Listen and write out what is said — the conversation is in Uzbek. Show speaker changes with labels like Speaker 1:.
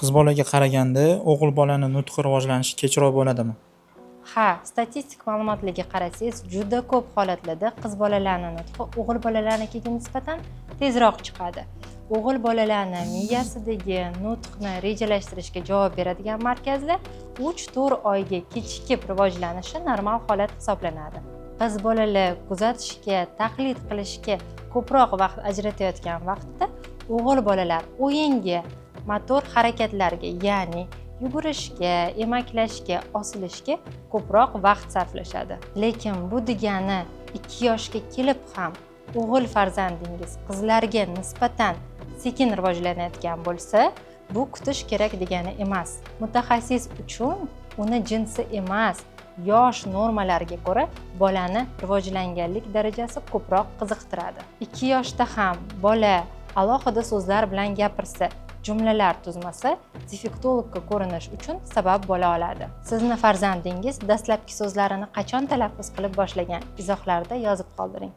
Speaker 1: Qiz bolaga qaraganda o'g'il bolani nutqi rivojlanishi kechroq bo'ladimi?
Speaker 2: Ha, statistik ma'lumotlarga qarasangiz, juda ko'p holatlarda qiz bolalarning nutqi o'g'il bolalarnikiga nisbatan tezroq chiqadi. O'g'il bolalarning miyasidagi nutqni rejalashtirishga javob beradigan markazlar 3-4 oyga kechikib rivojlanishi normal holat hisoblanadi. Qiz bolalar kuzatishga, taqlid qilishga ko'proq vaqt ajratayotgan vaqtda o'g'il bolalar o'yinga, motor harakatlarga, ya'ni yugurishga, emaklashga, osilishga ko'proq vaqt sarflashadi. Lekin bu degani 2 yoshga kelib ham o'g'il farzandingiz qizlarga nisbatan sekin rivojlanayotgan bo'lsa, bu kutish kerak degani emas. Mutaxassis uchun uni jinsi emas, yosh normalariga ko'ra bolani rivojlanganlik darajasi ko'proq qiziqtiradi. 2 yoshda ham bola alohida so'zlar bilan gapirsa, jumlalar tuzmasa, defektologga ko'rinish uchun sabab bo'la oladi. Sizni farzandingiz dastlabki so'zlarini qachon talaffuz qilib boshlagan? Izohlarda yozib qoldiring.